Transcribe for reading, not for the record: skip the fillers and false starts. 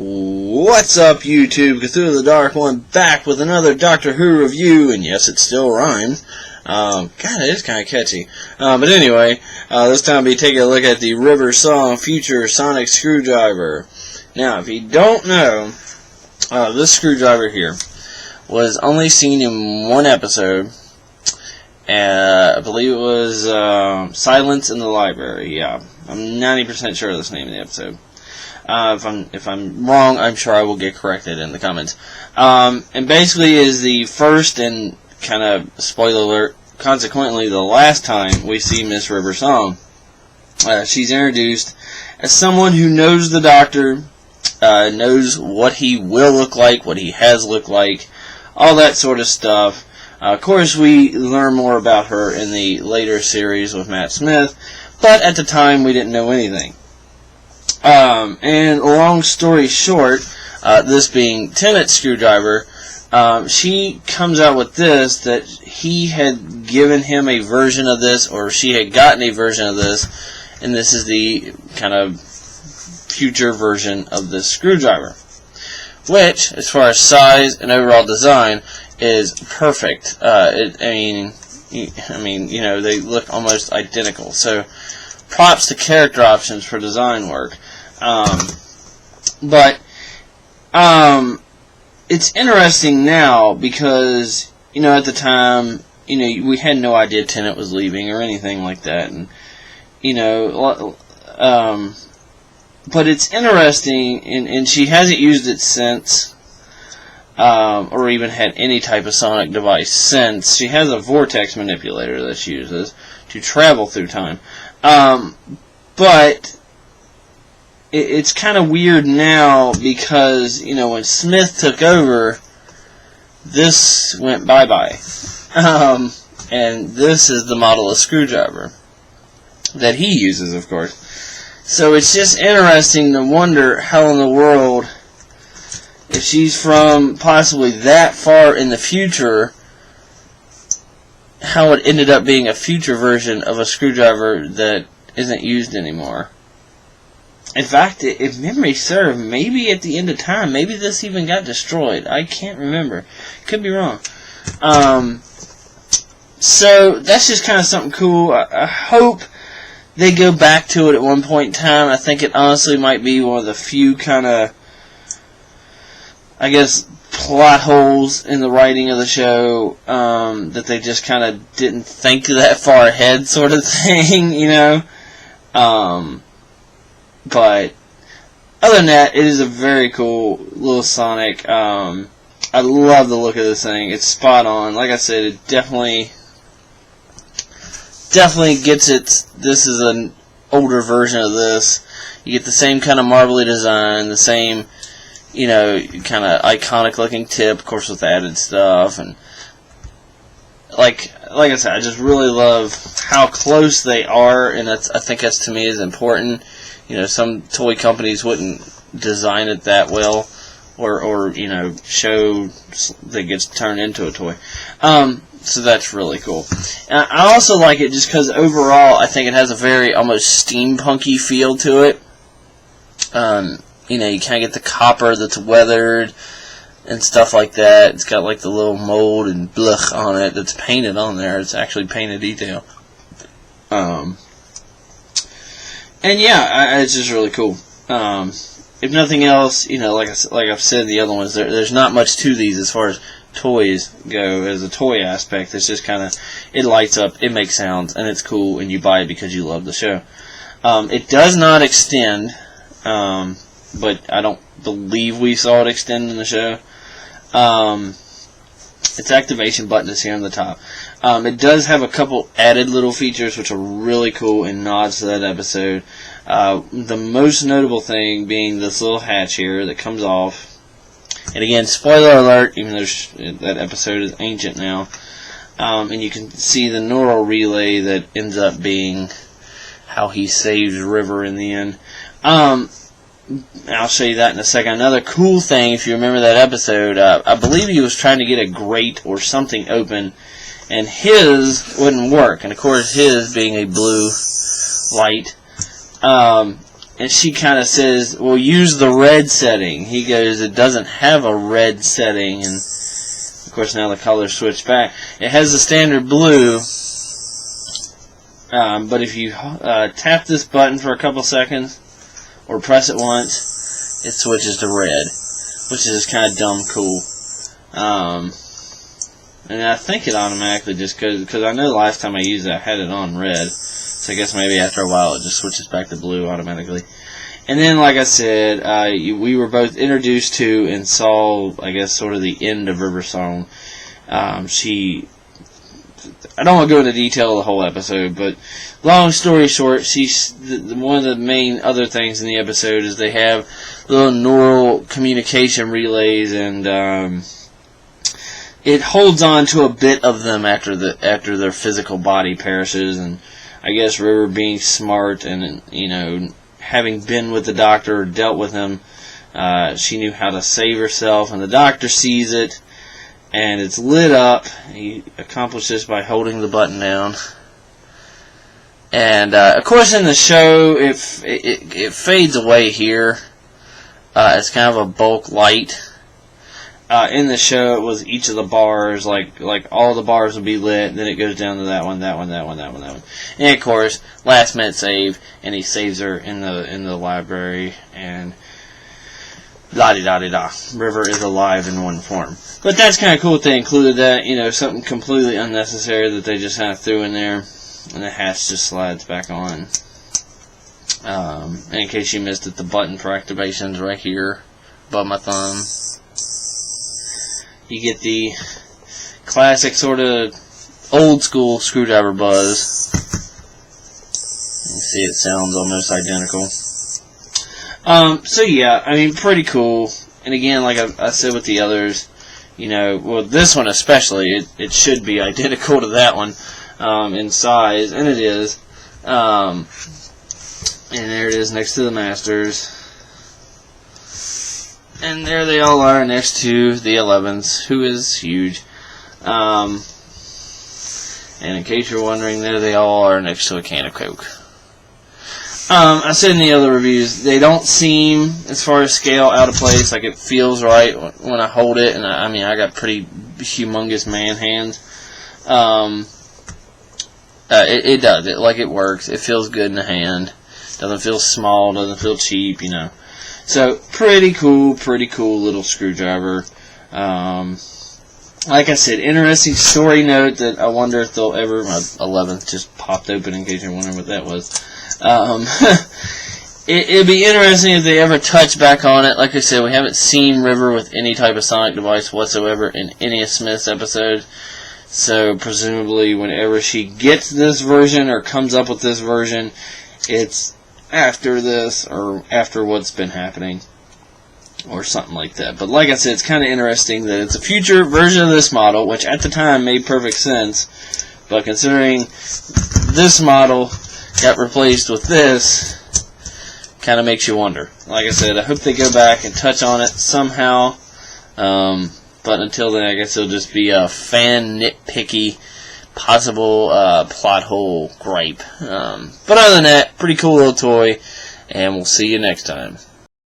What's up, YouTube? Cthulhu the Dark One back with another Doctor Who review, and yes, it still rhymes. God, it is kind of catchy. But anyway, this time I'll be taking a look at the River Song Future Sonic Screwdriver. Now, if you don't know, this screwdriver here was only seen in one episode. I believe it was Silence in the Library. Yeah, I'm 90% sure that's the name of the episode. If I'm wrong, I'm sure I will get corrected in the comments. And basically is the first and kind of, spoiler alert, consequently the last time we see Miss River Song. She's introduced as someone who knows the Doctor, knows what he will look like, what he has looked like, all that sort of stuff. Of course, we learn more about her in the later series with Matt Smith, but at the time we didn't know anything. And long story short, this being Tennant's screwdriver, she comes out with this, that he had given him a version of this, or she had gotten a version of this, and this is the kind of future version of this screwdriver. Which, as far as size and overall design, is perfect. I mean, you know, they look almost identical. So, props to Character Options for design work. But it's interesting now because, you know, at the time, you know, we had no idea Tennant was leaving or anything like that, and, you know, but it's interesting, and she hasn't used it since, or even had any type of sonic device since. She has a vortex manipulator that she uses to travel through time. But it's kind of weird now because, you know, when Smith took over, this went bye-bye. And this is the model of screwdriver that he uses, of course. So it's just interesting to wonder how in the world, if she's from possibly that far in the future, how it ended up being a future version of a screwdriver that isn't used anymore. In fact, if memory serves, maybe at the end of time, maybe this even got destroyed. I can't remember. Could be wrong. So that's just kind of something cool. I hope they go back to it at one point in time. I think it honestly might be one of the few kind of, I guess, plot holes in the writing of the show, that they just kind of didn't think that far ahead, sort of thing, you know. But other than that, it is a very cool little Sonic. I love the look of this thing. It's spot on. Like I said, it definitely gets it. This is an older version of this. You get the same kind of marbly design, the same, you know, kind of iconic looking tip, of course, with added stuff, and like I said, I just really love how close they are, and I think that's, to me, is important. You know, some toy companies wouldn't design it that well, or you know, show that it gets turned into a toy. So that's really cool. And I also like it just because overall, I think it has a very almost steampunky feel to it. You know, you kind of get the copper that's weathered and stuff like that. It's got like the little mold and blech on it that's painted on there. It's actually painted detail. And yeah, it's just really cool. If nothing else, you know, like I've said in the other ones, there's not much to these as far as toys go, as a toy aspect. It's just kind of, it lights up, it makes sounds, and it's cool, and you buy it because you love the show. It does not extend, but I don't believe we saw it extend in the show. Its activation button is here on the top. It does have a couple added little features which are really cool and nods to that episode. The most notable thing being this little hatch here that comes off. And again, spoiler alert, even though that episode is ancient now. And you can see the neural relay that ends up being how he saves River in the end. I'll show you that in a second. Another cool thing, if you remember that episode, I believe he was trying to get a grate or something open, and his wouldn't work. And of course, his being a blue light, and she kind of says, well, use the red setting. He goes, it doesn't have a red setting, and of course now the colors switch back. It has the standard blue, but if you tap this button for a couple seconds, or press it once, it switches to red, which is kind of dumb cool. And I think it automatically just goes, because I know the last time I used it I had it on red, so I guess maybe after a while it just switches back to blue automatically. And then, like I said, we were both introduced to and saw, I guess, sort of the end of River's song. I don't want to go into detail of the whole episode, but long story short, one of the main other things in the episode is they have little neural communication relays, and it holds on to a bit of them after their physical body perishes. And I guess River, being smart and, you know, having been with the doctor or dealt with him, she knew how to save herself, and the doctor sees it, and it's lit up. He accomplished this by holding the button down. And of course in the show it fades away here. It's kind of a bulk light. In the show, it was each of the bars, like all the bars would be lit, and then it goes down to that one, that one, that one, that one, that one. And of course, last minute save, and he saves her in the library, and la-di-da-di-da. River is alive in one form. But that's kind of cool that they included that, you know, something completely unnecessary that they just kind of threw in there, and the hatch just slides back on. And in case you missed it, the button for activation is right here, above my thumb. You get the classic sort of old school screwdriver buzz. You see it sounds almost identical. So yeah, I mean, pretty cool. And again, like I said with the others, you know, well, this one especially, it should be identical to that one in size, and it is. And there it is next to the Masters. And there they all are next to the 11s, who is huge. And in case you're wondering, there they all are next to a can of Coke. I said in the other reviews, they don't seem, as far as scale, out of place. Like, it feels right when I hold it, and I mean, I got pretty humongous man hands. It does. It works. It feels good in the hand. Doesn't feel small, doesn't feel cheap, you know. So, pretty cool little screwdriver. Like I said, interesting story note that I wonder if they'll ever... My 11th just popped open in case you're wondering what that was. It'd be interesting if they ever touch back on it. Like I said, we haven't seen River with any type of sonic device whatsoever in any of Smith's episodes. So, presumably, whenever she gets this version or comes up with this version, it's after this or after what's been happening or something like that. But like I said, it's kind of interesting that it's a future version of this model, which at the time made perfect sense, but considering this model got replaced with this, kind of makes you wonder. Like I said, I hope they go back and touch on it somehow, but until then I guess it'll just be a fan nitpicky possible plot hole gripe. But other than that, pretty cool little toy, and we'll see you next time.